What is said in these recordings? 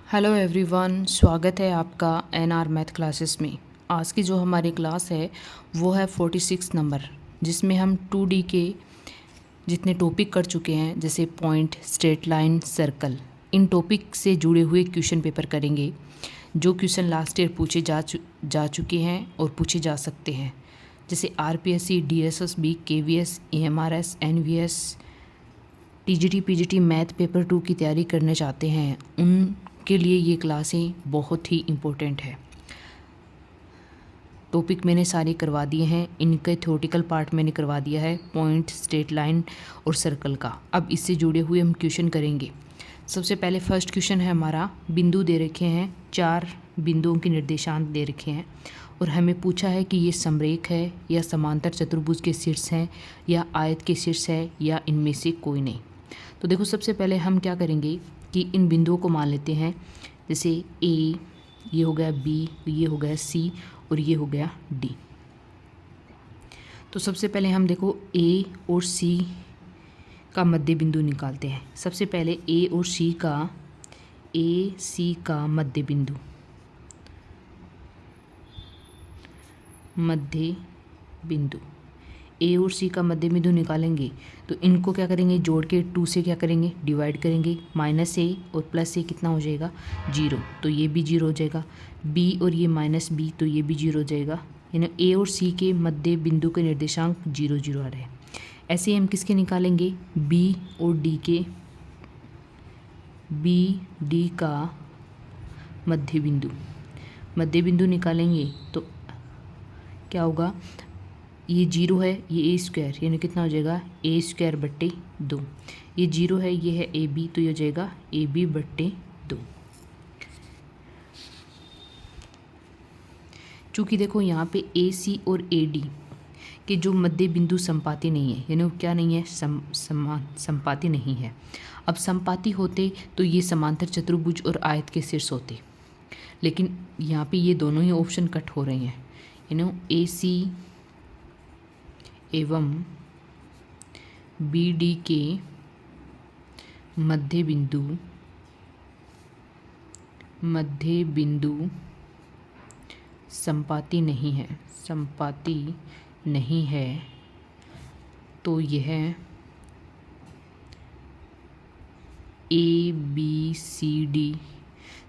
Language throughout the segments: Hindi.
हेलो एवरीवन, स्वागत है आपका एनआर मैथ क्लासेस में। आज की जो हमारी क्लास है वो है 46 नंबर, जिसमें हम 2D के जितने टॉपिक कर चुके हैं, जैसे पॉइंट, स्ट्रेट लाइन, सर्कल, इन टॉपिक से जुड़े हुए क्वेश्चन पेपर करेंगे। जो क्वेश्चन लास्ट ईयर पूछे जा चुके हैं और पूछे जा सकते हैं, जैसे RPSC, DSSB, KVS, AMRS, NVS, TGT, PGT, math paper 2 की तैयारी करना चाहते हैं, उनके लिए ये क्लासें बहुत ही इम्पोर्टेंट है। टॉपिक मैंने सारे करवा दिए हैं, इनके थ्योरेटिकल पार्ट मैंने करवा दिया है, पॉइंट, स्ट्रेट लाइन और सर्कल का। अब इससे जुड़े हुए हम क्वेश्चन करेंगे। सबसे पहले फर्स्ट क्वेश्चन है हमारा, बिंदु दे रखे हैं, 4 बिंदुओं के निर्देशांक दे रखे हैं और हमें पूछा है कि ये समरेख है या समांतर चतुर्भुज के शीर्ष हैं या आयत के शीर्ष है या इनमें से कोई नहीं। तो देखो, सबसे पहले हम क्या करेंगे कि इन बिंदुओं को मान लेते हैं, जैसे ए, ये हो गया बी, ये हो गया सी और ये हो गया डी। तो सबसे पहले हम देखो ए और सी का मध्य बिंदु निकालते हैं। सबसे पहले ए और सी का मध्य बिंदु ए और सी का मध्य बिंदु निकालेंगे तो इनको क्या करेंगे, जोड़ के 2 से क्या करेंगे, डिवाइड करेंगे। माइनस ए और प्लस ए कितना हो जाएगा, 0, तो ये भी 0 हो जाएगा। बी और ये माइनस बी, तो ये भी 0 हो जाएगा। यानी ए और सी के मध्य बिंदु के निर्देशांक 0 0 आ रहे हैं। ऐसे हम किसके निकालेंगे, बी और डी का मध्य बिंदु निकालेंगे तो क्या होगा, ये 0 है, ये ए स्क्वायर, यानी कितना हो जाएगा, ए स्क्वायर बट्टे 2। ये 0 है, ये है ए बी, तो ये हो जाएगा ए बी बट्टे 2। चूँकि देखो यहाँ पे ए सी और ए डी के जो मध्य बिंदु संपाती नहीं है, यानी क्या नहीं है, संपाती नहीं है। अब संपाती होते तो ये समांतर चतुर्भुज और आयत के शीर्ष होते, लेकिन यहाँ पे ये दोनों ही ऑप्शन कट हो रहे हैं। यानी ए सी एवं बी डी के मध्य बिंदु संपाती नहीं है, तो यह ए बी सी डी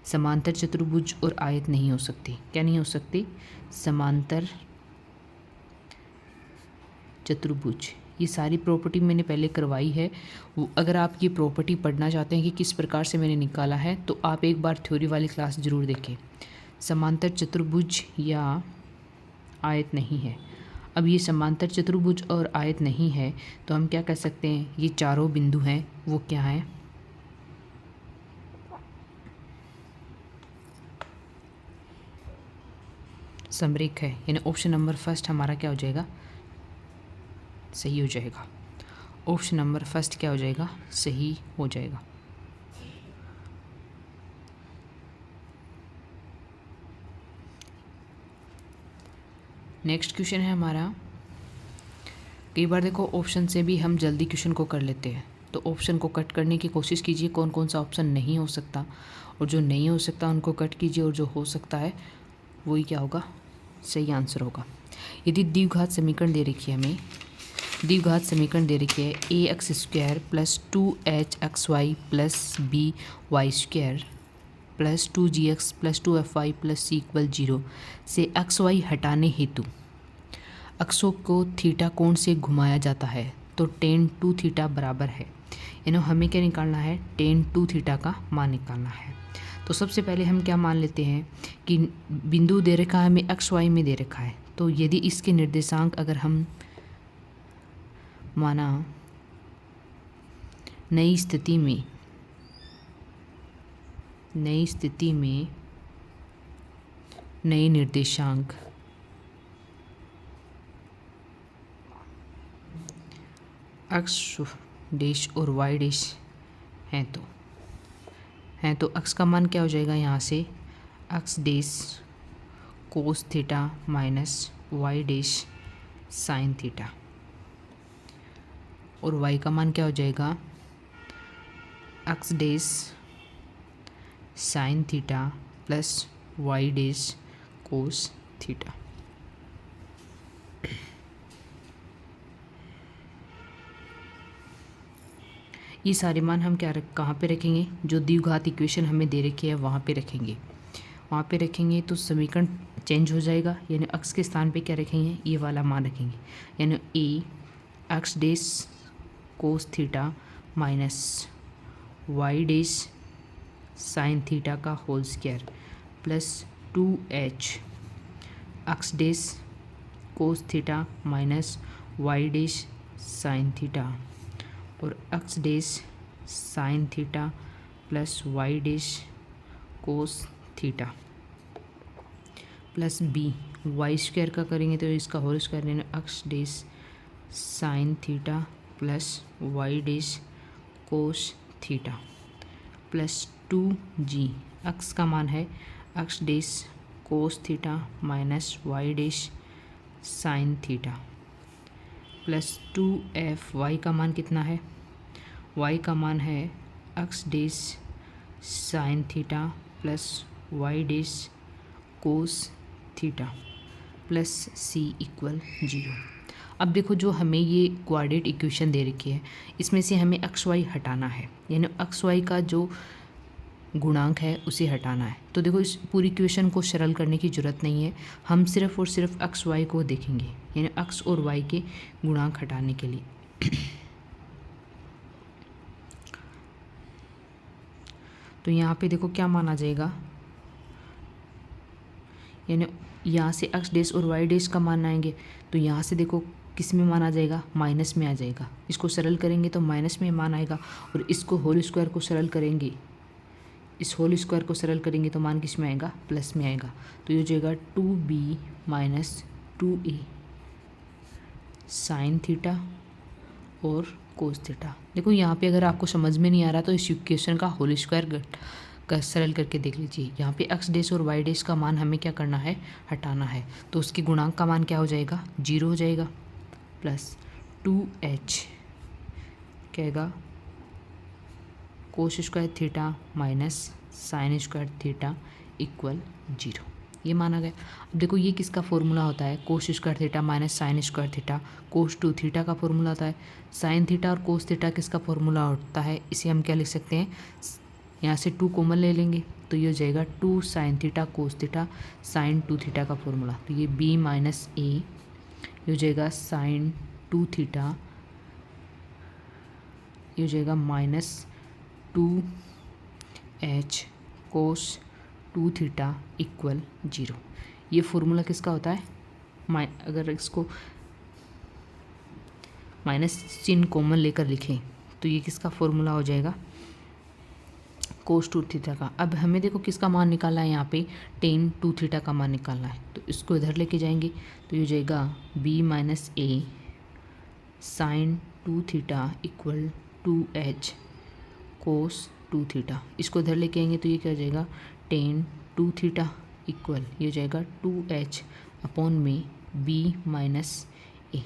समांतर चतुर्भुज और आयत नहीं हो सकती। क्या नहीं हो सकती, समांतर चतुर्भुज। ये सारी प्रॉपर्टी मैंने पहले करवाई है। अगर आप ये प्रॉपर्टी पढ़ना चाहते हैं कि किस प्रकार से मैंने निकाला है, तो आप एक बार थ्योरी वाली क्लास ज़रूर देखें। समांतर चतुर्भुज या आयत नहीं है। अब ये समांतर चतुर्भुज और आयत नहीं है तो हम क्या कह सकते हैं, ये चारों बिंदु हैं वो क्या हैं, समरेख है। यानी ऑप्शन नंबर फर्स्ट हमारा क्या हो जाएगा, सही हो जाएगा। ऑप्शन नंबर फर्स्ट क्या हो जाएगा, सही हो जाएगा। नेक्स्ट क्वेश्चन है हमारा, कई बार देखो ऑप्शन से भी हम जल्दी क्वेश्चन को कर लेते हैं, तो ऑप्शन को कट करने की कोशिश कीजिए। कौन कौन सा ऑप्शन नहीं हो सकता, और जो नहीं हो सकता उनको कट कीजिए, और जो हो सकता है वही क्या होगा, सही आंसर होगा। यदि द्विघात समीकरण दे रखी है, हमें द्विघात समीकरण दे रखी है, a x square plus 2h XY plus b y square plus 2gx plus 2fy plus c = 0 से XY हटाने हेतु अक्षों को थीटा कोण से घुमाया जाता है, तो tan 2 थीटा बराबर है। यानी हमें क्या निकालना है, tan 2 थीटा का मान निकालना है। तो सबसे पहले हम क्या मान लेते हैं कि बिंदु दे रखा है हमें XY में दे रखा है, तो यदि इसके निर्देशांक अगर हम माना नई स्थिति में नए निर्देशांक x डैश और y डैश हैं, तो x का मान क्या हो जाएगा, यहाँ से x dash cos theta minus y dash sine theta, और y का मान क्या हो जाएगा, x dash sine theta plus y dash cos theta. ये सारे मान हम कहाँ पे रखेंगे? जो द्विघात इक्वेशन हमें दे रखी है वहाँ पे रखेंगे। वहाँ पे रखेंगे तो समीकरण चेंज हो जाएगा, यानी x के स्थान पे क्या रखेंगे? ये वाला मान रखेंगे, यानी a x dash cos theta minus y dash sine theta का whole square plus 2h x dash cos theta minus y dash sine theta और x dash sine theta plus y dash cos theta plus b y square का करेंगे तो इसका होल स्क्वायर, यानी x dash sine theta plus y dash cos theta plus 2g x का मान है x dash cos theta minus y dash sine theta plus 2f y का मान कितना है? वाई का मान है x dash sine theta plus y dash cos theta plus c equal 0। अब देखो जो हमें ये कोऑर्डिनेट इक्वेशन दे रखी है इसमें से हमें एक्स वाई हटाना है, यानी एक्स वाई का जो गुणांक है उसे हटाना है। तो देखो इस पूरी इक्वेशन को सरल करने की ज़रूरत नहीं है, हम सिर्फ और सिर्फ एक्स वाई को देखेंगे, यानी एक्स और वाई के गुणांक हटाने के लिए। तो यहाँ पे देखो क्या माना जाएगा, यानी यहाँ से एक्स डैश और वाई डैश का मान आएंगे तो यहाँ से देखो किस में मान आ जाएगा? माइनस में आ जाएगा। इसको सरल करेंगे तो माइनस में मान आएगा और इसको होल स्क्वायर को सरल करेंगे, इस होल स्क्वायर को सरल करेंगे तो मान किस में आएगा? प्लस में आएगा। तो ये हो जाएगा 2b minus 2a sign theta और कोस थीटा। देखो यहाँ पे अगर आपको समझ में नहीं आ रहा तो इस इक्वेशन का होल स्क्वायर का सरल करके देख लीजिए। यहाँ पे एक्स डैश और वाई डैश का मान हमें क्या करना है? हटाना है। तो उसके गुणांक का मान क्या हो जाएगा? 0 हो जाएगा प्लस 2h कहेगा कोस square theta minus sign square theta equal 0। ये माना गया। अब देखो ये किसका फॉर्मूला होता है? कोस square theta minus sign square theta cos 2 theta का फॉर्मूला होता है। साइन थीटा और कोस थीटा किसका फॉर्मूला होता है? इसे हम क्या लिख सकते हैं? यहाँ से 2 कॉमन ले लेंगे तो ये हो जाएगा 2 sine theta cos theta sine 2 theta का फॉर्मूला। तो ये b माइनस a ये हो जाएगा साइन 2 थीटा, ये हो जाएगा minus 2h cos 2 theta equal 0। ये फॉर्मूला किसका होता है? अगर इसको माइनस चिन्ह कॉमन लेकर लिखें तो ये किसका फॉर्मूला हो जाएगा? कोस 2 थीटा का। अब हमें देखो किसका मान निकालना है? यहाँ पे टेन 2 थीटा का मान निकालना है, तो इसको इधर लेके जाएंगे तो ये हो जाएगा b minus a sine 2 theta equal 2h cos 2 theta. इसको इधर लेके आएंगे तो ये क्या हो जाएगा? टेन 2 थीटा इक्वल ये हो जाएगा 2h अपॉन में b माइनस a।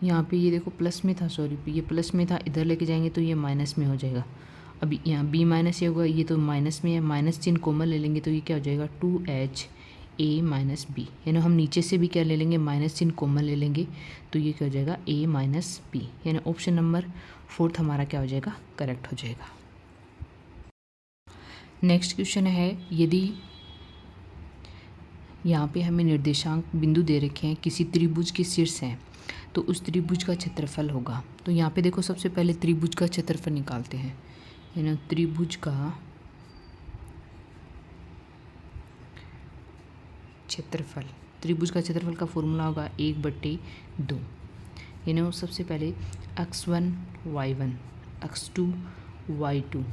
यहाँ पे ये देखो प्लस में था, सॉरी ये प्लस में था, इधर लेके जाएंगे तो ये माइनस में हो जाएगा। अभी यहाँ b माइनस ये होगा, ये तो माइनस में है, माइनस चिन्ह कॉमन ले लेंगे तो ये क्या हो जाएगा? 2h a माइनस b, यानी हम नीचे से भी क्या ले लेंगे? माइनस चिन्ह कॉमन ले लेंगे तो ये क्या हो जाएगा? a माइनस b, यानी ऑप्शन नंबर 4 हमारा क्या हो जाएगा? करेक्ट हो जाएगा। नेक्स्ट क्वेश्चन है, यदि यहाँ पे हमें निर्देशांक बिंदु दे रखे हैं, किसी त्रिभुज के शीर्ष हैं तो उस त्रिभुज का क्षेत्रफल होगा। तो यहाँ पे देखो सबसे पहले त्रिभुज का क्षेत्रफल निकालते हैं, यानी त्रिभुज का क्षेत्रफल, त्रिभुज का क्षेत्रफल का फॉर्मूला होगा 1/2, यानी वो सबसे पहले x1 y1 x2 y2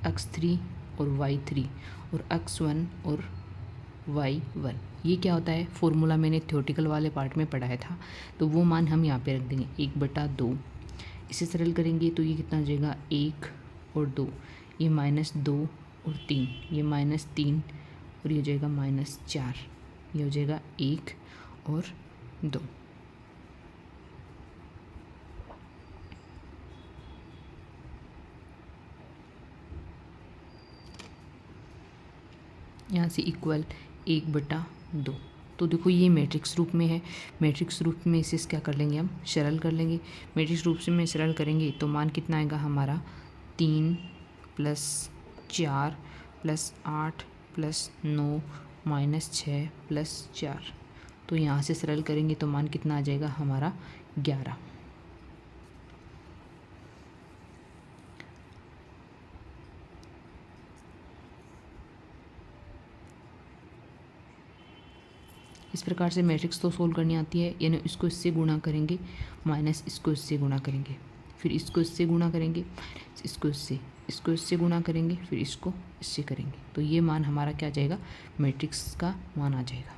x3 और y3 और x1 और y1। ये क्या होता है? फॉर्मूला मैंने थ्योरेटिकल वाले पार्ट में पढ़ाया था, तो वो मान हम यहाँ पे रख देंगे 1/2। इसे सरल करेंगे तो ये कितना हो जाएगा? 1 और 2, ये -2 और 3, ये -3 और ये हो जाएगा -4, ये हो जाएगा 1 और 2। यहाँ से इक्वल 1/2। तो देखो ये मैट्रिक्स रूप में है। मैट्रिक्स रूप में इसे क्या कर लेंगे, हम सरल कर लेंगे। मैट्रिक्स रूप से में सरल करेंगे तो मान कितना आएगा हमारा 3 + 4 + 8 + 9 -6 + 4। तो यहाँ से सरल करेंगे तो मान कितना आ जाएगा हमारा 11। इस प्रकार से मैट्रिक्स तो सोल्व करनी आती है, यानी इसको इससे गुणा करेंगे माइनस इसको इससे गुणा करेंगे, फिर इसको इससे गुणा करेंगे, इसको इससे गुणा करेंगे, फिर इसको इससे करेंगे। तो ये मान हमारा क्या आ जाएगा, मैट्रिक्स का मान आ जाएगा।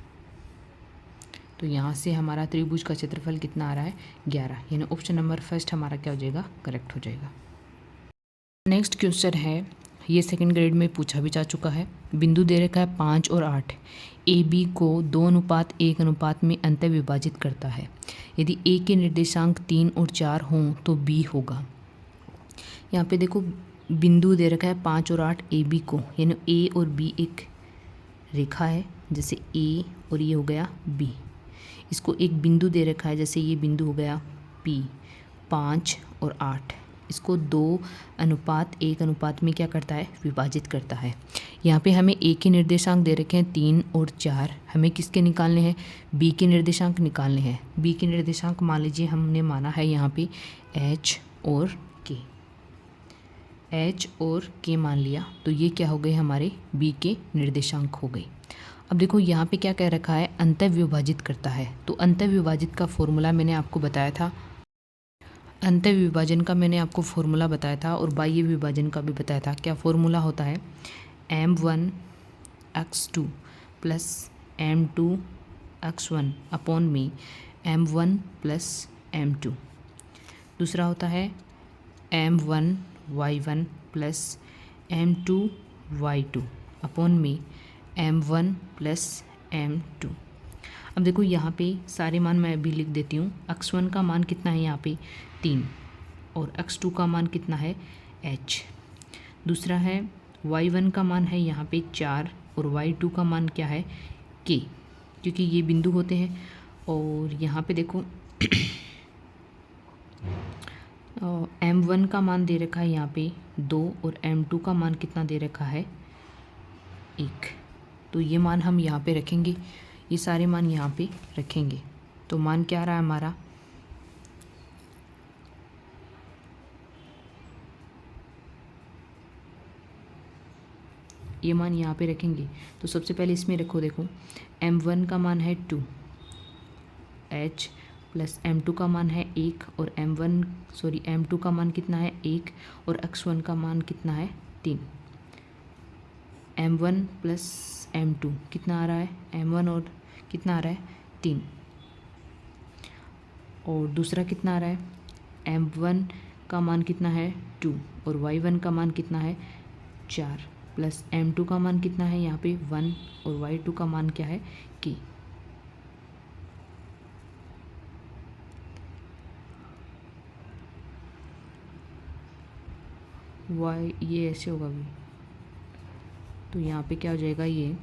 तो यहाँ से हमारा त्रिभुज का क्षेत्रफल कितना आ रहा है 11, यानी ऑप्शन नंबर फर्स्ट हमारा क्या हो जाएगा, करेक्ट हो जाएगा। नेक्स्ट क्वेश्चन है, ये सेकंड ग्रेड में पूछा भी जा चुका है। बिंदु दे रखा है 5 और 8, ए बी को 2:1 अनुपात में अंत विभाजित करता है। यदि ए के निर्देशांक 3 और 4 हों तो बी होगा। यहाँ पे देखो बिंदु दे रखा है 5 और 8 ए बी को, यानी ए और बी एक रेखा है, जैसे ए और ये हो गया बी। इसको एक बिंदु दे रखा है, जैसे ये बिंदु हो गया पी, 5 और 8, इसको 2:1 अनुपात में क्या करता है, विभाजित करता है। यहाँ पे हमें ए के निर्देशांक दे रखे हैं 3 और 4, हमें किसके निकालने हैं, बी के निर्देशांक निकालने हैं। बी के निर्देशांक मान लीजिए हमने माना है यहाँ पे एच और के मान लिया, तो ये क्या हो गए हमारे बी के निर्देशांक हो गए। अब देखो यहाँ पे क्या कह रखा है, अंत विभाजित करता है। तो अंत विभाजित का फॉर्मूला मैंने आपको बताया था, अंत विभाजन का मैंने आपको फॉर्मूला बताया था और बाह्य विभाजन का भी बताया था। क्या फॉर्मूला होता है, m1x2 + m2x1 अपॉन में m1 + m2। दूसरा होता है m1y1 + m2y2 अपॉन में m1 + m2। अब देखो यहाँ पे सारे मान मैं अभी लिख देती हूँ। x1 का मान कितना है यहाँ पे 3 और x2 का मान कितना है h। दूसरा है y1 का मान है यहाँ पे 4 और y2 का मान क्या है k, क्योंकि ये बिंदु होते हैं। और यहाँ पे देखो m1 का मान दे रखा है यहाँ पे 2 और m2 का मान कितना दे रखा है 1। तो ये मान हम यहाँ पे रखेंगे, ये सारे मान यहाँ पे रखेंगे। तो मान क्या आ रहा है हमारा, ये मान यहाँ पे रखेंगे। तो सबसे पहले इसमें रखो, देखो m1 का मान है 2 h + m2 का मान है 1 और m2 का मान कितना है 1 और x1 का मान कितना है 3। m1 + m2 कितना आ रहा है, m1 और कितना आ रहा है 3, और दूसरा कितना आ रहा है m1 का मान कितना है 2 और y1 का मान कितना है 4 + m2 का मान कितना है यहाँ पे 1 और y2 का मान क्या है k। ये ऐसे होगा भी, तो यहाँ पे क्या हो जाएगा, ये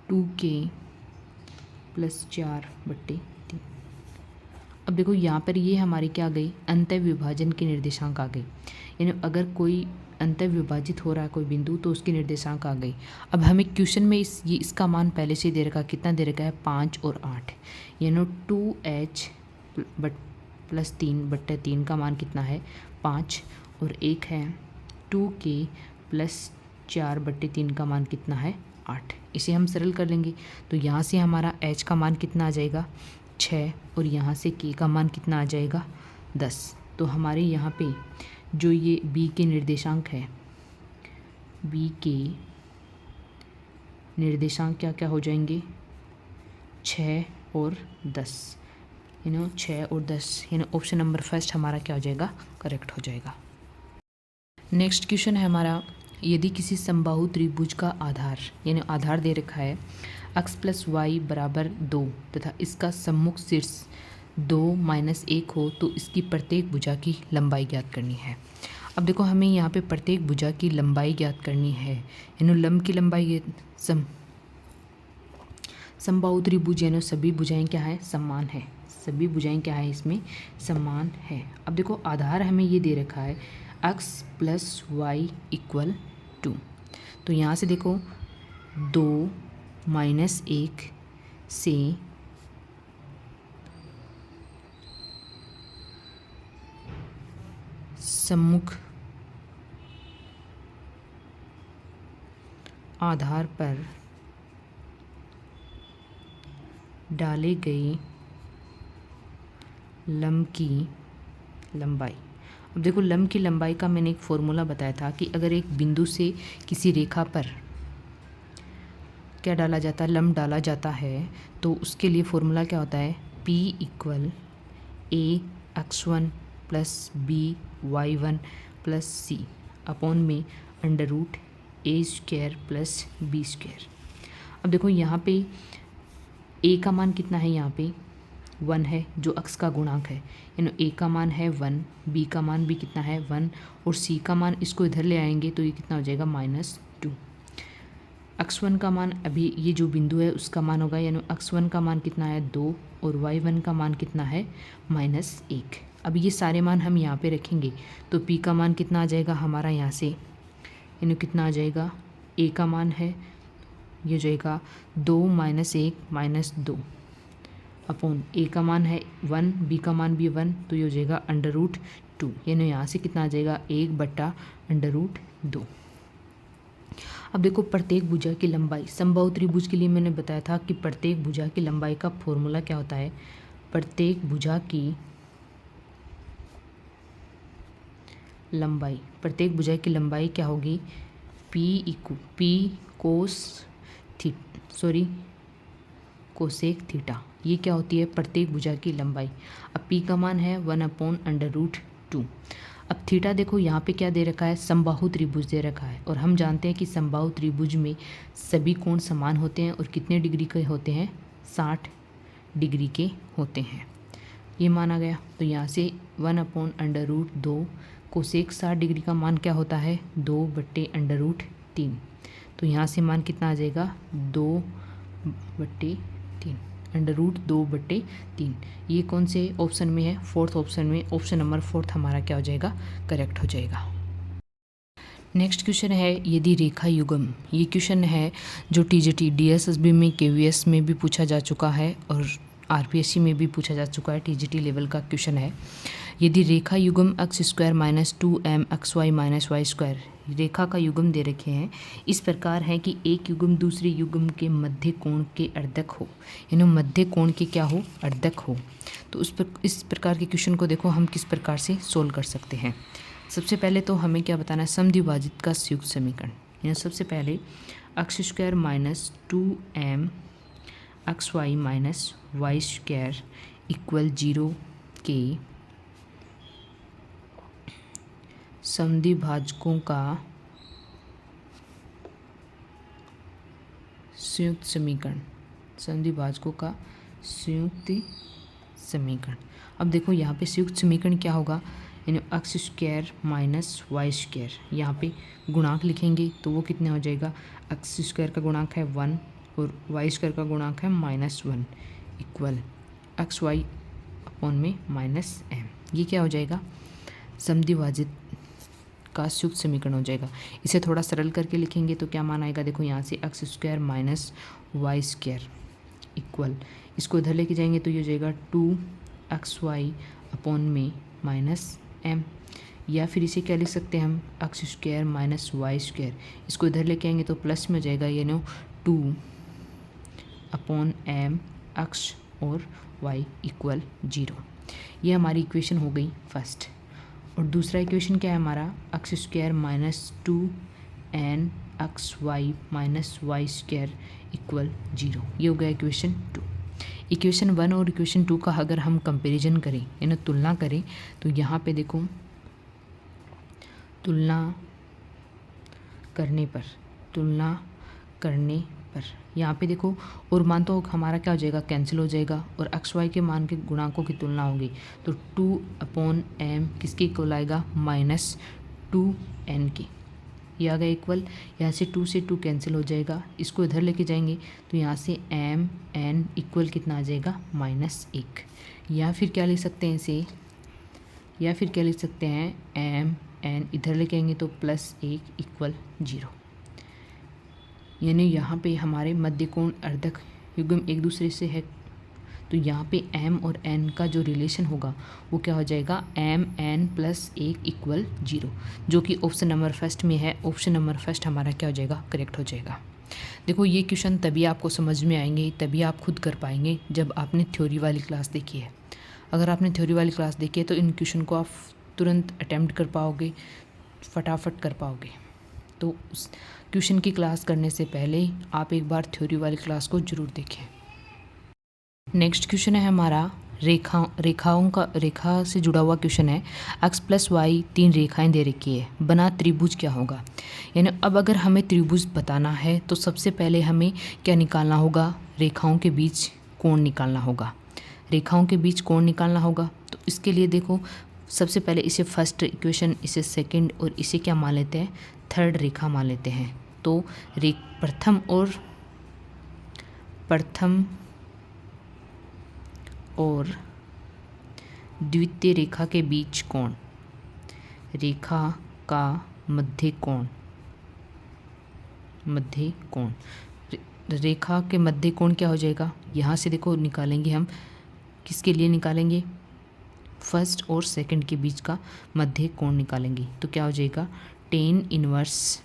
2k + 4/3। अब देखो यहाँ पर ये हमारी क्या आ गई, अंत विभाजन के निर्देशांक आ गई। यानी अगर कोई अंत विभाजित हो रहा है कोई बिंदु तो उसकी निर्देशांक आ गई। अब हमें क्वेश्चन में इसका मान पहले से दे रखा, कितना दे रखा है 5 और 8, यानी 2h + 3/3 का मान कितना है 5 और एक है 2k + 4/3 का मान कितना है 8। इसे हम सरल कर लेंगे तो यहाँ से हमारा h का मान कितना आ जाएगा 6 और यहाँ से k का मान कितना आ जाएगा 10। तो हमारे यहाँ पे जो ये b के निर्देशांक है, b के निर्देशांक क्या क्या हो जाएंगे 6 और 10, 6 और 10, यानी ऑप्शन नंबर फर्स्ट हमारा क्या हो जाएगा, करेक्ट हो जाएगा। नेक्स्ट क्वेश्चन है हमारा, यदि किसी समबाहु त्रिभुज का आधार यानी आधार दे रखा है x प्लस वाई बराबर 2 तथा इसका सम्मुख शीर्ष 2 माइनस 1 हो तो इसकी प्रत्येक भुजा की लंबाई ज्ञात करनी है। अब देखो हमें यहाँ पे प्रत्येक भुजा की लंबाई ज्ञात करनी है, यानी लंब की लंबाई समबाहु त्रिभुज यानी सभी भुजाएं क्या है, समान है। सभी भुजाएं क्या है, इसमें समान है। अब देखो आधार हमें ये दे रखा है x प्लस वाई इक्वल 2, तो यहाँ से देखो 2 माइनस 1 से सम्मुख आधार पर डाले गए लंब की लंबाई। अब देखो लंब की लंबाई का मैंने एक फॉर्मूला बताया था कि अगर एक बिंदु से किसी रेखा पर क्या डाला जाता है, लंब डाला जाता है, तो उसके लिए फॉर्मूला क्या होता है, P equal a x1 plus b y1 plus c upon में under root a square plus b square. अब देखो यहाँ पे a का मान कितना है, यहाँ पे 1 है जो x का गुणांक है, यानी a का मान है 1, b का मान भी कितना है 1 और c का मान इसको इधर ले आएंगे तो ये कितना हो जाएगा -2। x1 का मान अभी ये जो बिंदु है उसका मान होगा, यानी x1 का मान कितना है 2 और y1 का मान कितना है -1। अब ये सारे मान हम यहाँ पे रखेंगे तो p का मान कितना आ जाएगा हमारा यहाँ से, यानी कितना आ जाएगा, a का मान है ये हो जाएगा 2 माइनस 1 -2 अपॉन a का मान है 1, b का मान भी 1, तो ये हो जाएगा अंडर रूट 2, यानी यहाँ से कितना आ जाएगा 1/√2। अब देखो प्रत्येक भुजा की लंबाई, समबाहु त्रिभुज के लिए मैंने बताया था कि प्रत्येक भुजा की लंबाई का फॉर्मूला क्या होता है, प्रत्येक भुजा की लंबाई, प्रत्येक भुजा की लंबाई क्या होगी, P कोसेक थीटा, ये क्या होती है प्रत्येक भुजा की लंबाई। अब P का मान है 1/√2। अब थीटा देखो यहाँ पे क्या दे रखा है, समबाहु त्रिभुज दे रखा है और हम जानते हैं कि समबाहु त्रिभुज में सभी कोण समान होते हैं और कितने डिग्री के होते हैं, 60 डिग्री के होते हैं, ये माना गया। तो यहाँ से 1/√2 कोसेक 60 डिग्री का मान क्या होता है 2/√3, तो यहाँ से मान कितना आ जाएगा 2/3, √2/3। ये कौन से ऑप्शन में है, फोर्थ ऑप्शन में, ऑप्शन नंबर 4 हमारा क्या हो जाएगा, करेक्ट हो जाएगा। नेक्स्ट क्वेश्चन है यदि रेखा युग्म, ये क्वेश्चन है जो TJT DSSB में KVS में भी पूछा जा चुका है और RPSC में भी पूछा जा चुका है, TJT लेवल का क्वेश्चन है। यदि रेखा युग्म x² - 2m xy - y², रेखा का युग्म दे रखे हैं, इस प्रकार है कि एक युग्म दूसरे युग्म के मध्य कोण के अर्धक हो, यानी मध्य कोण के क्या हो, अर्धक हो। तो इस प्रकार के क्वेश्चन को देखो हम किस प्रकार से सोल्व कर सकते हैं। सबसे पहले तो हमें क्या बताना है, समद्विभाजित का संयुक्त समीकरण, यानी सबसे पहले x² - 2m xy - y² equal 0 के समद्विभाजकों का संयुक्त समीकरण, समद्विभाजकों का संयुक्त समीकरण। अब देखो यहाँ पे संयुक्त समीकरण क्या होगा, यानी x² - y², यहाँ पे गुणांक लिखेंगे तो वो कितना हो जाएगा, x² का गुणांक है 1 और y² का गुणांक है -1 इक्वल xy अपॉन में -m। ये क्या हो जाएगा, समद्विभाजित का संयुक्त समीकरण हो जाएगा। इसे थोड़ा सरल करके लिखेंगे तो क्या मान आएगा, देखो यहाँ से x² - y² इक्वल, इसको इधर लेके जाएंगे तो ये हो जाएगा 2xy अपॉन में -m, या फिर इसे क्या लिख सकते हैं हम, x² - y², इसको इधर लेके आएंगे तो प्लस में हो जाएगा, यानी 2 अपॉन m x और y इक्वल 0। ये हमारी इक्वेशन हो गई फर्स्ट। और दूसरा इक्वेशन क्या है हमारा, x² - 2n xy - y² equal 0, ये हो गया इक्वेशन 2। इक्वेशन 1 और इक्वेशन 2 का अगर हम कंपैरिजन करें, यानी तुलना करें, तो यहाँ पे देखो तुलना करने पर, तुलना करने पर यहाँ पे देखो और मान तो हमारा क्या हो जाएगा, कैंसिल हो जाएगा और एक्स वाई के मान के गुणांकों की तुलना होगी तो 2/m किसके इक्वल आएगा, -2n की। ये आ गया इक्वल। यहाँ से 2 से 2 कैंसिल हो जाएगा, इसको इधर लेके जाएंगे तो यहाँ से mn इक्वल कितना आ जाएगा, -1। या फिर क्या लिख सकते हैं इसे, या फिर क्या लिख सकते हैं, mn इधर लेके आएंगे तो +1 इक्वल 0। यानी यहाँ पे हमारे मध्य कोण अर्धक युग्म एक दूसरे से है तो यहाँ पे m और n का जो रिलेशन होगा वो क्या हो जाएगा, mn + 1 इक्वल 0, जो कि ऑप्शन नंबर फर्स्ट में है। ऑप्शन नंबर फर्स्ट हमारा क्या हो जाएगा, करेक्ट हो जाएगा। देखो ये क्वेश्चन तभी आपको समझ में आएंगे, तभी आप खुद कर पाएंगे जब आपने थ्योरी वाली क्लास देखी है। अगर आपने थ्योरी वाली क्लास देखी है तो इन क्वेश्चन को आप तुरंत अटैम्प्ट कर पाओगे, फटाफट कर पाओगे। तो उस ट्यूशन की क्लास करने से पहले आप एक बार थ्योरी वाली क्लास को ज़रूर देखें। नेक्स्ट क्वेश्चन है हमारा रेखा से जुड़ा हुआ क्वेश्चन है। x + y 3 रेखाएं दे रखी है, बना त्रिभुज क्या होगा। यानी अब अगर हमें त्रिभुज बताना है तो सबसे पहले हमें क्या निकालना होगा, रेखाओं के बीच कोण निकालना होगा। रेखाओं के बीच कोण निकालना होगा तो इसके लिए देखो सबसे पहले इसे फर्स्ट इक्वेशन, इसे सेकंड और इसे क्या मान लेते हैं, थर्ड रेखा मान लेते हैं। तो प्रथम और द्वितीय रेखा के बीच कोण, रेखा का मध्य कोण, रेखा के मध्य कोण क्या हो जाएगा, यहाँ से देखो निकालेंगे हम, किसके लिए निकालेंगे, फर्स्ट और सेकंड के बीच का मध्य कोण निकालेंगे तो क्या हो जाएगा, tan इनवर्स।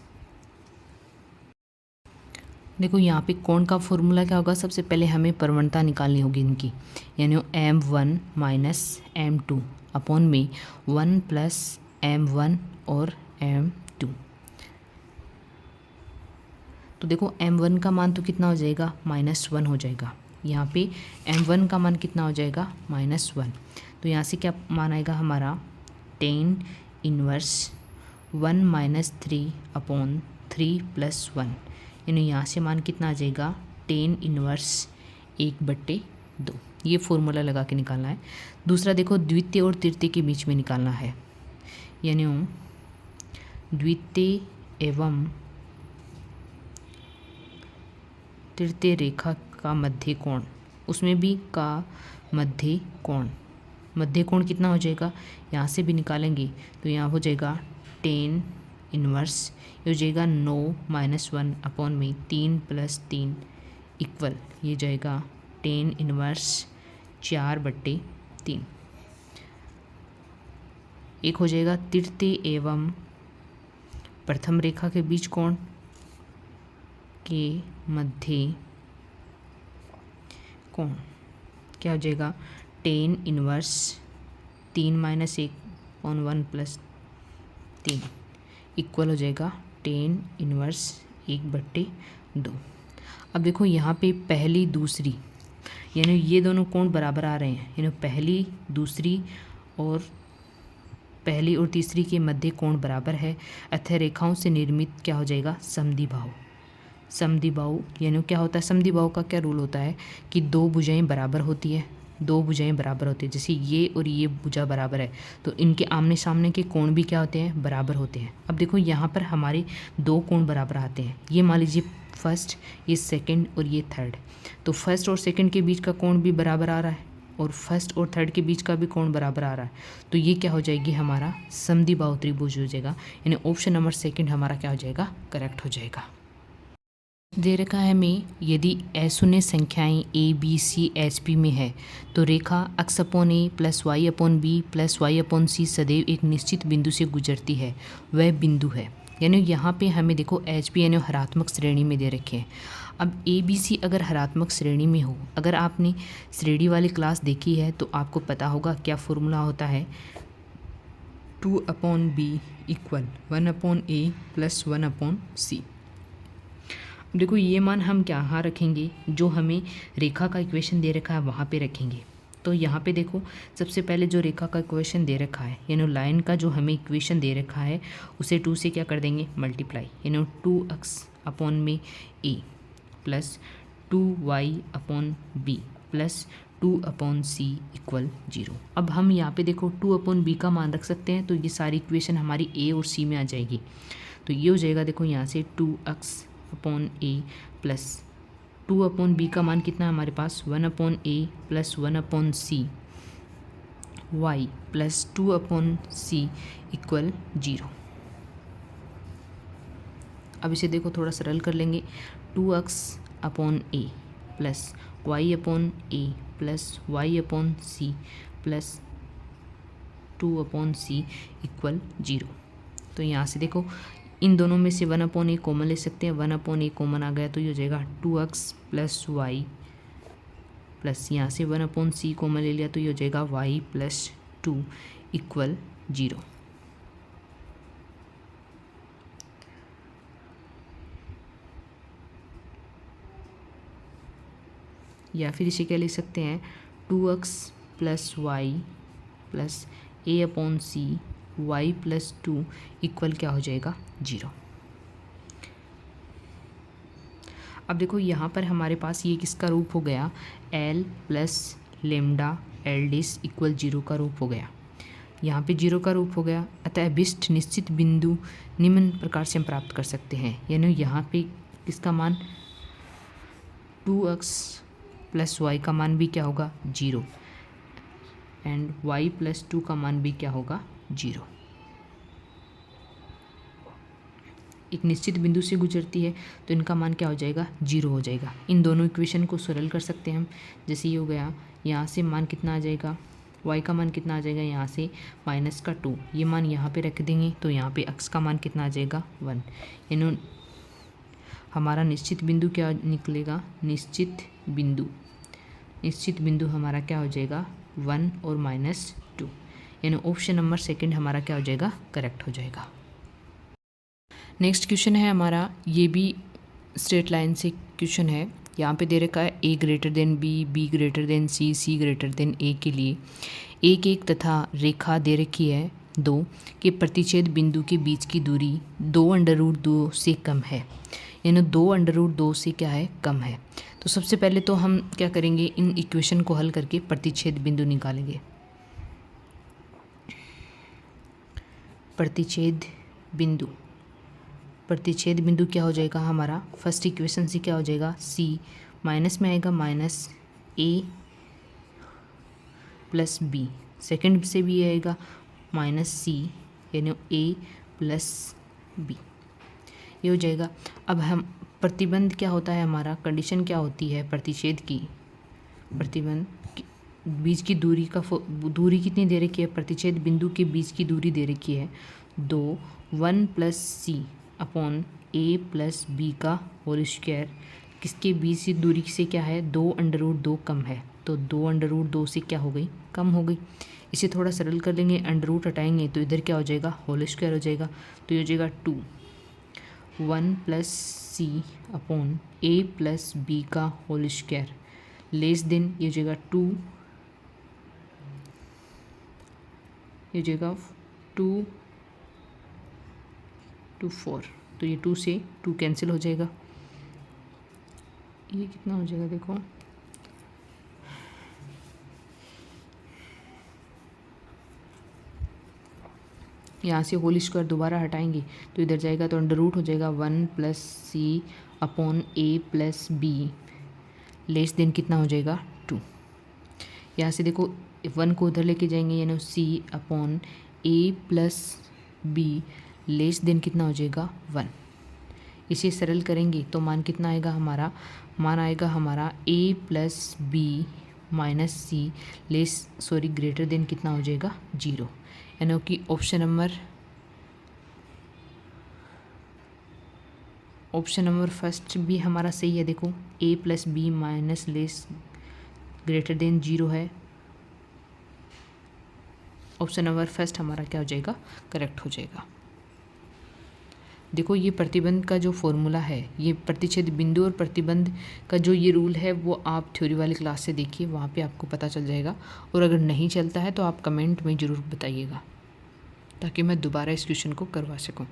देखो यहाँ पे कोण का फॉर्मूला क्या होगा, सबसे पहले हमें प्रवणता निकालनी होगी इनकी, यानी m1 - m2 अपॉन में 1 + m1 और m2। तो देखो m1 का मान तो कितना हो जाएगा, -1 हो जाएगा। यहाँ पे m1 का मान कितना हो जाएगा, -1। तो यहाँ से क्या मान आएगा हमारा, tan इनवर्स 1 - 3/3 + 1, यानी यहाँ से मान कितना आ जाएगा, tan इनवर्स 1/2। ये फॉर्मूला लगा के निकालना है। दूसरा देखो द्वितीय और तृतीय के बीच में निकालना है, यानी द्वितीय एवं तृतीय रेखा का मध्य कोण, उसमें भी का मध्य कोण कितना हो जाएगा, यहाँ से भी निकालेंगे तो यहाँ हो जाएगा tan इनवर्स, ये हो जाएगा 9 - 1 अपॉन में 3 + 3 इक्वल, ये जाएगा tan इनवर्स 4/3। एक हो जाएगा तृतीय एवं प्रथम रेखा के बीच कोण के मध्य कोण, क्या हो जाएगा, tan इनवर्स 3 - 1/1 + 3 इक्वल हो जाएगा tan इनवर्स 1/2। अब देखो यहाँ पे पहली दूसरी, यानी ये दोनों कोण बराबर आ रहे हैं, यानी पहली और तीसरी के मध्य कोण बराबर है, अतः रेखाओं से निर्मित क्या हो जाएगा, समद्विबाहु। यानी क्या होता है, समद्विबाहु का क्या रूल होता है कि दो भुजाएं बराबर होती है, जैसे ये और ये भुजा बराबर है तो इनके आमने सामने के कोण भी क्या होते हैं, बराबर होते हैं। अब देखो यहाँ पर हमारे दो कोण बराबर आते हैं, ये मान लीजिए फर्स्ट, ये सेकंड और ये थर्ड, तो फर्स्ट और सेकंड के बीच का कोण भी बराबर आ रहा है और फर्स्ट और थर्ड के बीच का भी कोण बराबर आ रहा है, तो ये क्या हो जाएगी, हमारा समद्विबाहु त्रिभुज हो जाएगा। यानी ऑप्शन नंबर सेकंड हमारा क्या हो जाएगा, करेक्ट हो जाएगा। दे रखा है हमें, यदि अशून्य संख्याएं a b c h p में है तो रेखा x/a + y/b + y/c सदैव एक निश्चित बिंदु से गुजरती है, वह बिंदु है। यानी यहाँ पे हमें देखो एच पी यानी हरात्मक श्रेणी में दे रखे हैं। अब ए बी सी अगर हरात्मक श्रेणी में हो, अगर आपने श्रेणी वाली क्लास देखी है तो आपको पता होगा क्या फॉर्मूला होता है, 2/b = 1/a + 1/c। देखो ये मान हम क्या यहाँ रखेंगे, जो हमें रेखा का इक्वेशन दे रखा है वहाँ पे रखेंगे। तो यहाँ पे देखो सबसे पहले जो रेखा का इक्वेशन दे रखा है, यानी लाइन का जो हमें इक्वेशन दे रखा है उसे 2 से क्या कर देंगे मल्टीप्लाई, यानी 2x अपॉन में a plus 2y upon b plus 2 upon c equal 0। अब हम यहाँ पे देखो 2 अपॉन बी का मान रख सकते हैं, तो ये सारी इक्वेशन हमारी a और c में आ जाएगी। तो ये हो जाएगा देखो यहाँ से 2x upon a plus 2 upon b का मान कितना है हमारे पास 1 upon a plus 1 upon c y plus 2 upon c equal 0। अब इसे देखो थोड़ा सरल कर लेंगे, 2x upon a plus y upon a plus y upon c plus 2 upon c equal 0। तो यहाँ से देखो इन दोनों में से 1 अपॉन ए कॉमन ले सकते हैं, 1 अपॉन ए कॉमन आ गया तो ये हो जाएगा 2x प्लस वाई प्लस यहाँ से 1 अपॉन सी कॉमन ले लिया तो ये हो जाएगा y प्लस 2 इक्वल 0। या फिर इसे क्या लिख सकते हैं 2x plus y plus a upon c y plus 2 equal क्या हो जाएगा 0। अब देखो यहाँ पर हमारे पास ये किसका रूप हो गया, l प्लस लेमडा एल डिस इक्वल 0 का रूप हो गया। यहाँ पे 0 का रूप हो गया, अतः अभिष्ट निश्चित बिंदु निम्न प्रकार से हम प्राप्त कर सकते हैं, यानी यहाँ पे किसका मान 2x प्लस वाई का मान भी क्या होगा 0 एंड y प्लस 2 का मान भी क्या होगा 0। एक निश्चित बिंदु से गुजरती है तो इनका मान क्या हो जाएगा 0 हो जाएगा। इन दोनों इक्वेशन को सरल कर सकते हैं हम, जैसे ये हो गया, यहाँ से मान कितना आ जाएगा y का मान कितना आ जाएगा यहाँ से माइनस का 2, ये मान यहाँ पे रख देंगे तो यहाँ पे x का मान कितना आ जाएगा 1, यानी हमारा निश्चित बिंदु क्या निकलेगा, निश्चित बिंदु हमारा क्या हो जाएगा 1 और -2, यानी ऑप्शन नंबर सेकंड हमारा क्या हो जाएगा करेक्ट हो जाएगा। नेक्स्ट क्वेश्चन है हमारा, ये भी स्ट्रेट लाइन से क्वेश्चन है। यहाँ पे दे रखा है a greater than b, b greater than c, c greater than a के लिए एक तथा रेखा दे रखी है 2 के प्रतिच्छेद बिंदु के बीच की दूरी 2√2 से कम है, यानी 2√2 से क्या है कम है। तो सबसे पहले तो हम क्या करेंगे, इन इक्वेशन को हल करके प्रतिच्छेद बिंदु निकालेंगे। प्रतिच्छेद बिंदु क्या हो जाएगा हमारा, फर्स्ट इक्वेशन से क्या हो जाएगा c माइनस में आएगा minus a plus b, second से भी आएगा माइनस c यानी a प्लस b, ये हो जाएगा। अब हम प्रतिबंध क्या होता है हमारा, कंडीशन क्या होती है प्रतिच्छेद की, प्रतिबंध बीच की दूरी का दूरी कितनी दे रखी है, प्रतिच्छेद बिंदु के बीच की दूरी दे रखी है 2, 1 plus c upon a plus b का होल स्क्वायर, किसके बीच की दूरी से क्या है 2√2 कम है, तो 2√2 से क्या हो गई कम हो गई। इसे थोड़ा सरल कर लेंगे, अंडर रूट हटाएंगे तो इधर क्या हो जाएगा होल स्क्वायर हो जाएगा, तो ये हो जाएगा 2, 1 plus c upon a plus b का होल स्क्वायर लेस देन ये हो जाएगा 2, ये हो जाएगा 2 to 4, तो ये 2 से 2 कैंसिल हो जाएगा, ये कितना हो जाएगा देखो यहाँ से होल स्क्वायर दोबारा हटाएंगे तो इधर जाएगा तो अंडर रूट हो जाएगा 1 plus c upon a plus b less than कितना हो जाएगा 2। यहाँ से देखो 1 को उधर लेके जाएंगे यानी c upon a plus b less than कितना हो जाएगा 1। इसे सरल करेंगे तो मान कितना आएगा हमारा, मान आएगा हमारा a plus b minus c greater than कितना हो जाएगा 0, यानी कि ऑप्शन नंबर फर्स्ट भी हमारा सही है। देखो a plus b minus less greater than 0 है, ऑप्शन नंबर फर्स्ट हमारा क्या हो जाएगा करेक्ट हो जाएगा। देखो ये प्रतिबंध का जो फॉर्मूला है, ये प्रतिच्छेद बिंदु और प्रतिबंध का जो ये रूल है वो आप थ्योरी वाली क्लास से देखिए, वहाँ पे आपको पता चल जाएगा। और अगर नहीं चलता है तो आप कमेंट में ज़रूर बताइएगा ताकि मैं दोबारा इस क्वेश्चन को करवा सकूँ।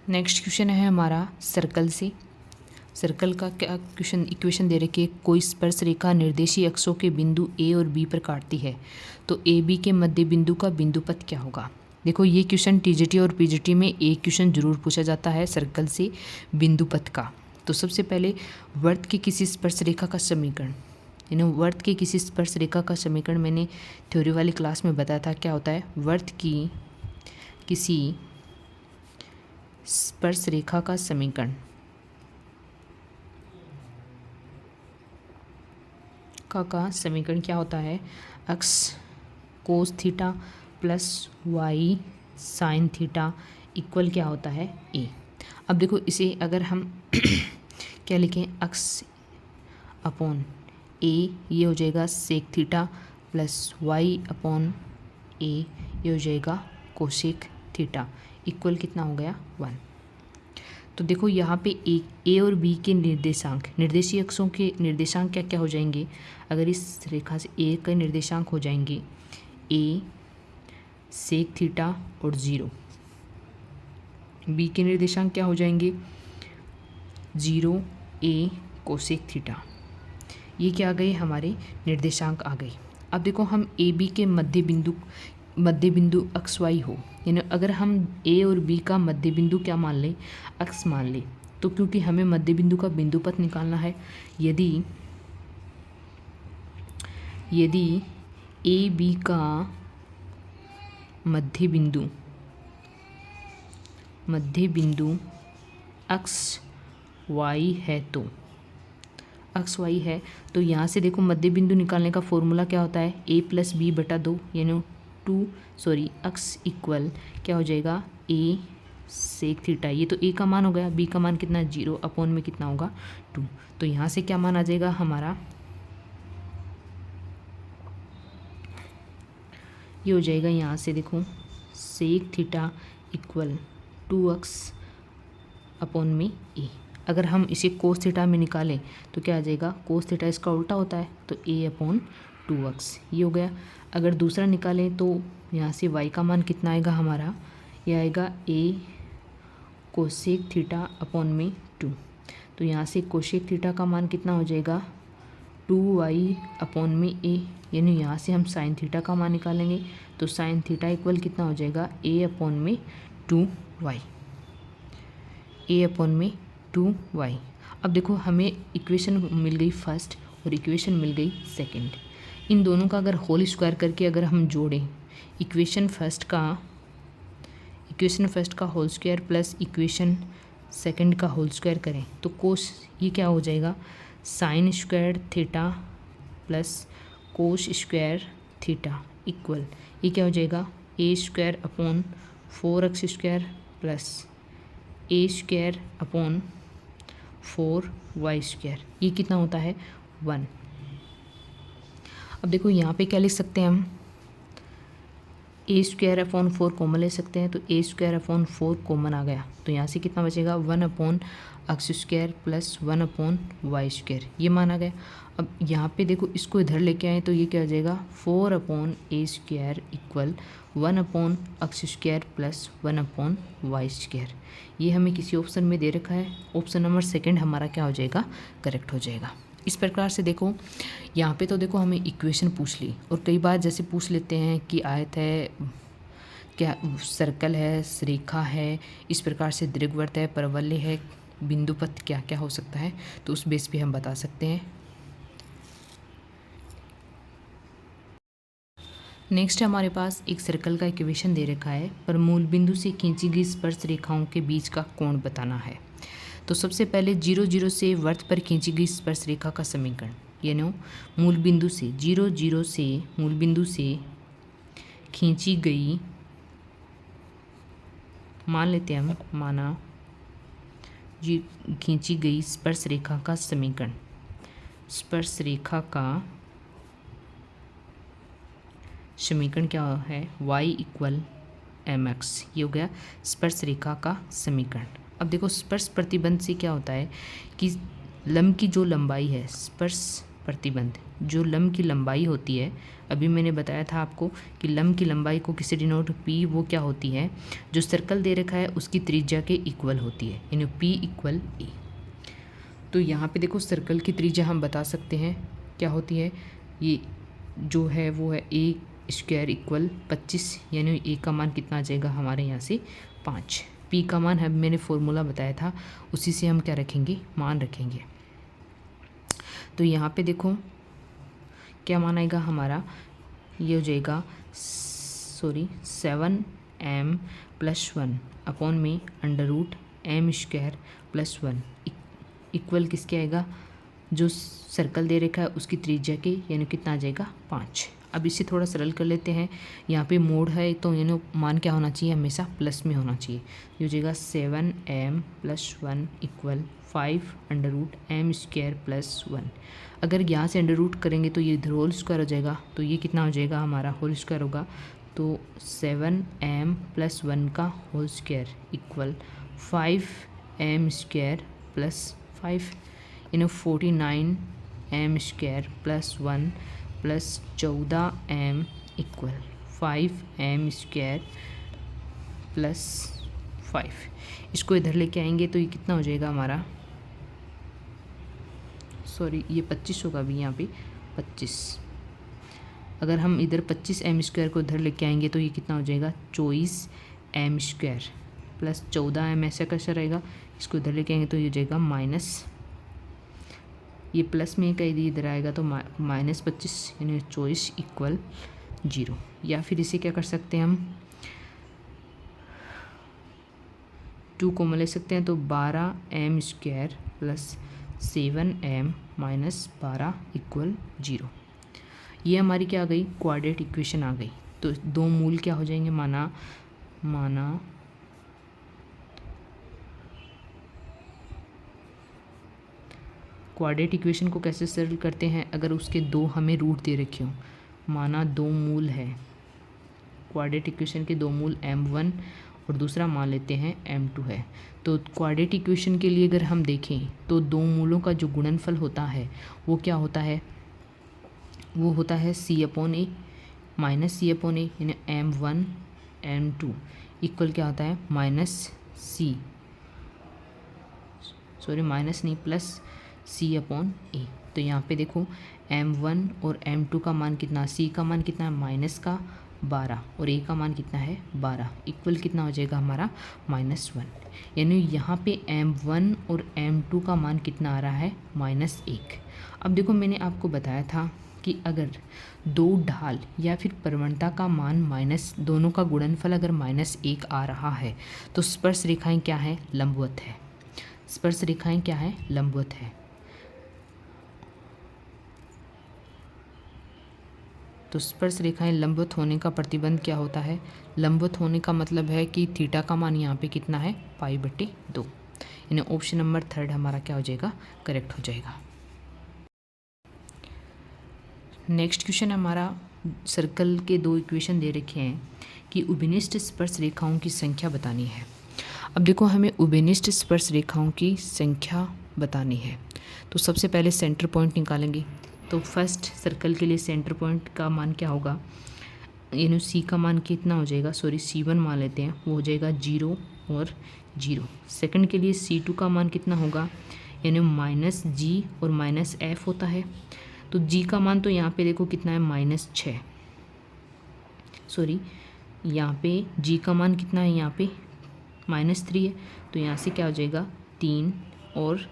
नेक्स्ट क्वेश्चन है हमारा सर्कल से। सर्कल का क्या क्वेश्चन इक्वेशन दे रखी है, कोई स्पर्श रेखा निर्देशी अक्षों के बिंदु ए और बी पर काटती है तो ए बी के मध्य बिंदु का बिंदुपथ क्या होगा। देखो ये क्वेश्चन टीजीटी और पीजीटी में एक क्वेश्चन जरूर पूछा जाता है सर्कल से बिंदुपथ का। तो सबसे पहले वर्त की किसी स्पर्श रेखा का समीकरण, यानी वर्त की किसी स्पर्श रेखा का समीकरण मैंने थ्योरी वाली क्लास में बताया था क्या होता है। वर्त की किसी स्पर्श रेखा का समीकरण का समीकरण क्या होता है, x cos theta plus y sine theta equal क्या होता है ए। अब देखो इसे अगर हम क्या लिखें, एक्स अपॉन ए ये हो जाएगा sec theta plus y upon a ये हो जाएगा कोसेक थीटा इक्वल कितना हो गया 1। तो देखो यहाँ पे ए और बी के निर्देशांक, निर्देशीय अक्षों के निर्देशांक क्या क्या हो जाएंगे, अगर इस रेखा से ए के निर्देशांक हो जाएंगे ए सेक थीटा और 0, बी के निर्देशांक क्या हो जाएंगे 0 ए कोसेक थीटा, ये क्या आ गए हमारे निर्देशांक आ गए। अब देखो हम ए बी के मध्य बिंदु अक्ष वाई हो, यानी अगर हम ए और बी का मध्य बिंदु क्या मान लें, अक्ष मान लें, तो क्योंकि हमें मध्य बिंदु का बिंदुपथ निकालना है, यदि ए बी का मध्य बिंदु अक्ष वाई है तो यहाँ से देखो मध्य बिंदु निकालने का फॉर्मूला क्या होता है, ए प्लस बी बटा 2 यानी अक्ष इक्वल क्या हो जाएगा ए सेक थीटा। ये तो ए का मान हो गया, बी का मान कितना 0 अपॉन में कितना होगा 2। तो यहाँ से क्या मान आ जाएगा हमारा, ये हो जाएगा यहाँ से देखो sec theta equal 2x upon में ए। अगर हम इसे कोस थीटा में निकालें तो क्या आ जाएगा, कोस थीटा इसका उल्टा होता है तो ए अपॉन 2x ये हो गया। अगर दूसरा निकालें तो यहाँ से y का मान कितना आएगा हमारा, ये आएगा ए कोसेक थीटा अपॉन में 2। तो यहाँ से कोसेक थीटा का मान कितना हो जाएगा 2y अपॉन में ए, यानी यहाँ से हम साइन थीटा का मान निकालेंगे तो साइन थीटा इक्वल कितना हो जाएगा ए अपॉन में 2y, ए अपॉन में 2y। अब देखो हमें इक्वेशन मिल गई फर्स्ट और इक्वेशन मिल गई सेकंड, इन दोनों का अगर होल स्क्वायर करके अगर हम जोड़ें इक्वेशन फर्स्ट का whole square plus equation second का होल स्क्वायर करें तो कोस ये क्या हो जाएगा sine square theta plus cos square theta equal ये क्या हो जाएगा a square upon 4x square plus a square upon 4y square, ये कितना होता है 1। अब देखो यहाँ पे क्या लिख सकते हैं हम, ए स्क्वायर अपॉन 4 कॉमन ले सकते हैं तो ए स्क्वायर अपॉन 4 कॉमन आ गया तो यहाँ से कितना बचेगा 1 upon x square plus 1 upon y square, ये मान आ गया। अब यहाँ पे देखो इसको इधर लेके आए तो ये क्या आ जाएगा 4 upon a square equal 1 upon x square plus 1 upon y square, ये हमें किसी ऑप्शन में दे रखा है, ऑप्शन नंबर सेकंड हमारा क्या हो जाएगा करेक्ट हो जाएगा। इस प्रकार से देखो यहाँ पे तो देखो हमें इक्वेशन पूछ ली और कई बार जैसे पूछ लेते हैं कि आयत है, क्या सर्कल है, रेखा है, इस प्रकार से दीर्घवृत्त है, परवलय है, बिंदुपथ क्या क्या हो सकता है, तो उस बेस पे हम बता सकते हैं। नेक्स्ट हमारे पास एक सर्कल का इक्वेशन दे रखा है, पर मूल बिंदु से खींची गई स्पर्श रेखाओं के बीच का कोण बताना है। तो सबसे पहले 0 0 से वृत्त पर खींची गई स्पर्श रेखा का समीकरण, यानी मूल बिंदु से 0 0 से मूल बिंदु से खींची गई, मान लेते हैं हम, माना खींची गई स्पर्श रेखा का समीकरण, स्पर्श रेखा का समीकरण क्या है y इक्वल mx। ये हो गया स्पर्श रेखा का समीकरण। अब देखो स्पर्श प्रतिबंध से क्या होता है कि लंब की जो लंबाई है, स्पर्श प्रतिबंध जो लंब की लंबाई होती है, अभी मैंने बताया था आपको कि लंब की लंबाई को किसे डिनोट, p वो क्या होती है, जो सर्कल दे रखा है उसकी त्रिज्या के इक्वल होती है, यानी p इक्वल a। तो यहाँ पे देखो सर्कल की त्रिज्या हम बता सकते हैं क्या होती है, ये जो है वो है a स्क्वायर इक्वल 25, यानी a का मान कितना आ जाएगा हमारे यहाँ से 5। p का मान है मैंने फॉर्मूला बताया था, उसी से हम क्या रखेंगे, मान रखेंगे। तो यहाँ पे देखो क्या मान आएगा हमारा, ये हो जाएगा 7m + 1 अपॉन में √m² + 1 इक्वल किसके आएगा, जो सर्कल दे रखा है उसकी त्रिज्या के, यानी कितना आ जाएगा 5। अब इसे थोड़ा सरल कर लेते हैं, यहाँ पे मोड है तो यानी मान क्या होना चाहिए, हमेशा प्लस में होना चाहिए। ये हो जाएगा 7m + 1 इक्वल 5 √m² + 1। अगर यहाँ से अंडर रूट करेंगे तो ये इधर होल स्क्वायर हो जाएगा, तो ये कितना हो जाएगा हमारा होल स्क्वायर होगा, तो 7m + 1 का होल स्क्वायर इक्वल 5m² + 5, यानी 49m² + 1 + 14m इक्वल 5m² + 5। इसको इधर लेके आएंगे तो ये कितना हो जाएगा हमारा, सॉरी ये 25 होगा अभी यहाँ पे 25। अगर हम इधर 25m² को इधर लेके आएंगे तो ये कितना हो जाएगा 24m² + 14m, ऐसा कैसा रहेगा, इसको इधर लेके आएंगे तो ये हो जाएगा माइनस, ये प्लस में कहीं इधर आएगा तो -25 यानी 24 इक्वल 0। या फिर इसे क्या कर सकते हैं हम 2 को ले सकते हैं, तो 12m² + 7m - 12 इक्वल 0। ये हमारी क्या आ गई, क्वाड्रेटिक इक्वेशन आ गई। तो दो मूल क्या हो जाएंगे, माना क्वाड्रेटिक इक्वेशन को कैसे सरल करते हैं, अगर उसके दो हमें रूट दे रखे हो, माना दो मूल है, क्वाड्रेटिक इक्वेशन के दो मूल m1 और दूसरा मान लेते हैं m2 है। तो क्वाड्रेटिक इक्वेशन के लिए अगर हम देखें तो दो मूलों का जो गुणनफल होता है वो क्या होता है, वो होता है c/a -c/a, यानी m1 m2 इक्वल क्या होता है +c/a। तो यहाँ पे देखो m1 और m2 का मान कितना, c का मान कितना है -12 और a का मान कितना है 12 इक्वल कितना हो जाएगा हमारा -1। यानी यहाँ पे m1 और m2 का मान कितना आ रहा है -1। अब देखो मैंने आपको बताया था कि अगर दो ढाल या फिर प्रवणता का मान दोनों का गुणनफल अगर -1 आ रहा है तो स्पर्श रेखाएं क्या है, लंबवत है। स्पर्श रेखाएं क्या है, लंबवत है। तो स्पर्श रेखाएं लंबवत होने का प्रतिबंध क्या होता है, लंबवत होने का मतलब है कि थीटा का मान यहाँ पे कितना है π/2, यानी ऑप्शन नंबर 3 हमारा क्या हो जाएगा, करेक्ट हो जाएगा। नेक्स्ट क्वेश्चन हमारा, सर्कल के दो इक्वेशन दे रखे हैं कि उभयनिष्ठ स्पर्श रेखाओं की संख्या बतानी है। अब देखो हमें उभयनिष्ठ स्पर्श रेखाओं की संख्या बतानी है, तो सबसे पहले सेंटर पॉइंट निकालेंगे। तो फर्स्ट सर्कल के लिए सेंटर पॉइंट का मान क्या होगा, यानी सी का मान कितना हो जाएगा, सॉरी C1 मान लेते हैं, वो हो जाएगा 0 और 0। सेकंड के लिए C2 का मान कितना होगा, यानी -g और -f होता है। तो g का मान तो यहाँ पे देखो कितना है -6, सॉरी यहाँ पे g का मान कितना है, यहाँ पे -3 है, तो यहाँ से क्या हो जाएगा 3 और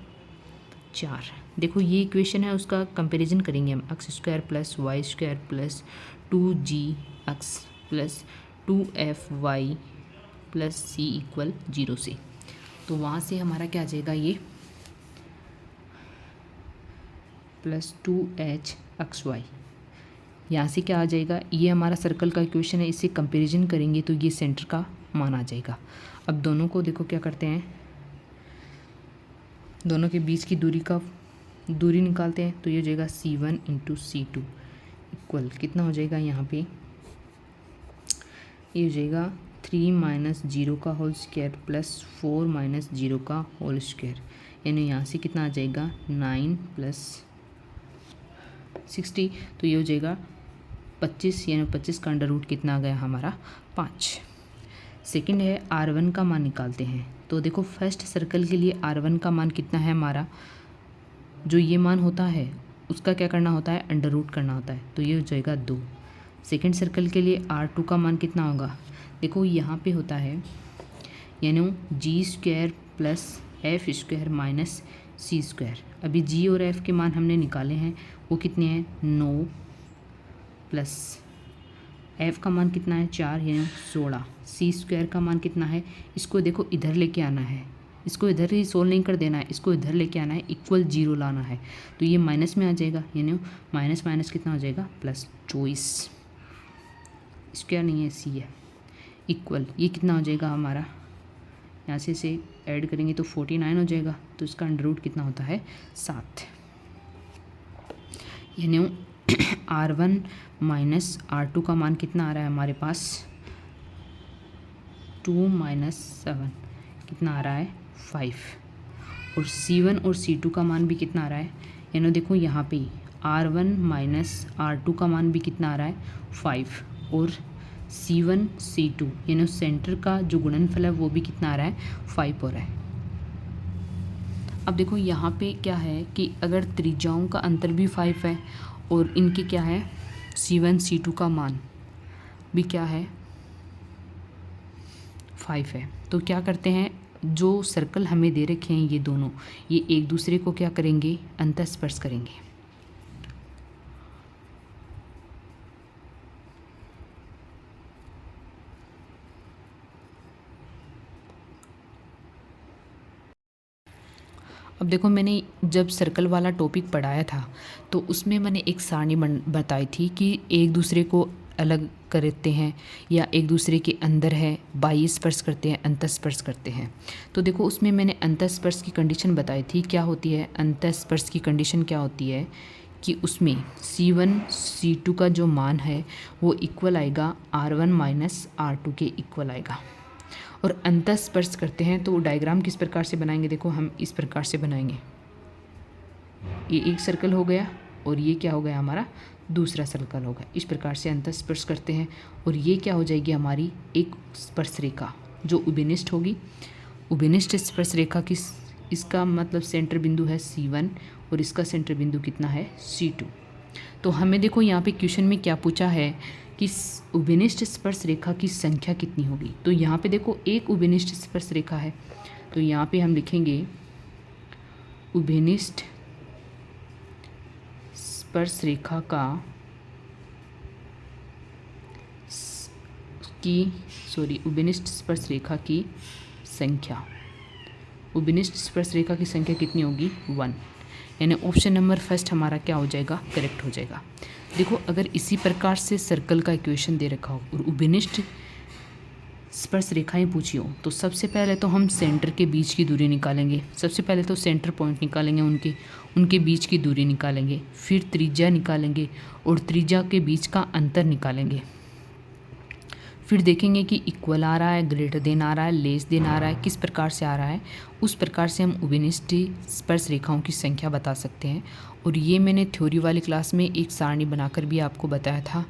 4। देखो ये इक्वेशन है, उसका कंपैरिजन करेंगे हम, x² + y² + 2gx + 2fy + c equal 0 से। तो वहाँ से हमारा क्या आ जाएगा, ये +2hxy, यहाँ से क्या आ जाएगा, ये हमारा सर्कल का इक्वेशन है, इसे कंपैरिजन करेंगे तो ये सेंटर का मान आ जाएगा। अब दोनों को देखो क्या करते हैं, दोनों के बीच की दूरी निकालते हैं, तो ये हो जाएगा C1 × C2 इक्वल कितना हो जाएगा, यहाँ पे ये हो जाएगा 3 माइनस 0 का होल स्क्वायर प्लस 4 माइनस 0 का होल स्क्वायर, यानी यहाँ से कितना आ जाएगा 9 प्लस 60, तो ये हो जाएगा 25, यानी 25 का अंडर रूट कितना आ गया हमारा 5। सेकंड है R1 का मान निकालते हैं। तो देखो फर्स्ट सर्कल के लिए R1 का मान कितना है हमारा, जो ये मान होता है उसका क्या करना होता है अंडर रूट करना होता है, तो ये हो जाएगा 2। सेकंड सर्कल के लिए R2 का मान कितना होगा, देखो यहाँ पे होता है यानी g² plus f² minus c²। अभी g और f के मान हमने निकाले हैं, वो कितने हैं 9 प्लस f का मान कितना है 4 यानी 16, c² का मान कितना है, इसको देखो इधर लेके आना है, इसको इधर ही सोल्व नहीं कर देना है, इसको इधर लेके आना है, इक्वल 0 लाना है, तो ये माइनस में आ जाएगा, यानी माइनस माइनस कितना हो जाएगा प्लस 24, स्क्वायर नहीं है सी है, इक्वल ये कितना हो जाएगा हमारा, यहाँ से इसे ऐड करेंगे तो 49 हो जाएगा, तो इसका अंडर रूट कितना होता है 7, यानी R1 माइनस R2 का मान कितना आ रहा है हमारे पास 2 माइनस 7 कितना आ रहा है 5, और C1 और C2 का मान भी कितना आ रहा है, यानी देखो यहाँ पे R1 माइनस R2 का मान भी कितना आ रहा है 5, और C1 C2 यानी सेंटर का जो गुणनफल है वो भी कितना आ रहा है 5 हो रहा है। अब देखो यहाँ पे क्या है कि अगर त्रिज्याओं का अंतर भी 5 है और इनके क्या है C1 C2 का मान भी क्या है 5 है, तो क्या करते हैं जो सर्कल हमें दे रखे हैं ये दोनों, ये एक दूसरे को क्या करेंगे अंतःस्पर्श करेंगे। अब देखो मैंने जब सर्कल वाला टॉपिक पढ़ाया था तो उसमें मैंने एक सारणी बताई थी कि एक दूसरे को अलग करते हैं या एक दूसरे के अंदर है बाह्य स्पर्श करते हैं अंतःस्पर्श करते हैं। तो देखो उसमें मैंने अंतःस्पर्श की कंडीशन बताई थी, क्या होती है अंतःस्पर्श की कंडीशन क्या होती है कि उसमें C1 C2 का जो मान है वो इक्वल आएगा R1 माइनस R2 के इक्वल आएगा। और अंतःस्पर्श करते हैं तो डायग्राम किस प्रकार से बनाएंगे, देखो हम इस प्रकार से बनाएंगे, ये एक सर्कल हो गया और ये क्या हो गया हमारा दूसरा सर्कल होगा, इस प्रकार से अंतःस्पर्श करते हैं। और ये क्या हो जाएगी हमारी एक स्पर्श रेखा जो उभयनिष्ठ होगी। उभयनिष्ठ स्पर्श रेखा की इसका मतलब सेंटर बिंदु है C1 और इसका सेंटर बिंदु कितना है C2। तो हमें देखो यहाँ पे क्वेश्चन में क्या पूछा है कि उभयनिष्ठ स्पर्श रेखा की संख्या कितनी होगी। तो यहाँ पे देखो एक उभयनिष्ठ स्पर्श रेखा है, तो यहाँ पे हम लिखेंगे उभयनिष्ठ स्पर्श रेखा उभयनिष्ठ स्पर्श रेखा की संख्या, उभयनिष्ठ स्पर्श रेखा की संख्या कितनी होगी 1, यानी ऑप्शन नंबर फर्स्ट हमारा क्या हो जाएगा करेक्ट हो जाएगा। देखो अगर इसी प्रकार से सर्कल का इक्वेशन दे रखा हो और उभयनिष्ठ स्पर्श रेखाएं पूछी हो तो सबसे पहले तो हम सेंटर के बीच की दूरी निकालेंगे, सबसे पहले तो सेंटर पॉइंट निकालेंगे, उनके बीच की दूरी निकालेंगे, फिर त्रिज्या निकालेंगे और त्रिज्या के बीच का अंतर निकालेंगे, फिर देखेंगे कि इक्वल आ रहा है, ग्रेटर देन आ रहा है, लेस देन आ रहा है, किस प्रकार से आ रहा है, उस प्रकार से हम उभयनिष्ठ स्पर्श रेखाओं की संख्या बता सकते हैं। और ये मैंने थ्योरी वाली क्लास में एक सारणी बनाकर भी आपको बताया था।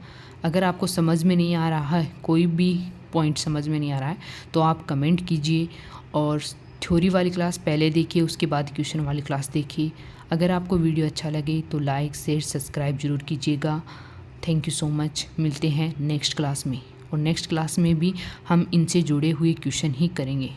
अगर आपको समझ में नहीं आ रहा है, कोई भी पॉइंट समझ में नहीं आ रहा है, तो आप कमेंट कीजिए और थ्योरी वाली क्लास पहले देखिए, उसके बाद क्वेश्चन वाली क्लास देखिए। अगर आपको वीडियो अच्छा लगे तो लाइक शेयर सब्सक्राइब ज़रूर कीजिएगा। Thank you so much. मिलते हैं नेक्स्ट क्लास में, और नेक्स्ट क्लास में भी हम इनसे जुड़े हुए क्वेश्चन ही करेंगे।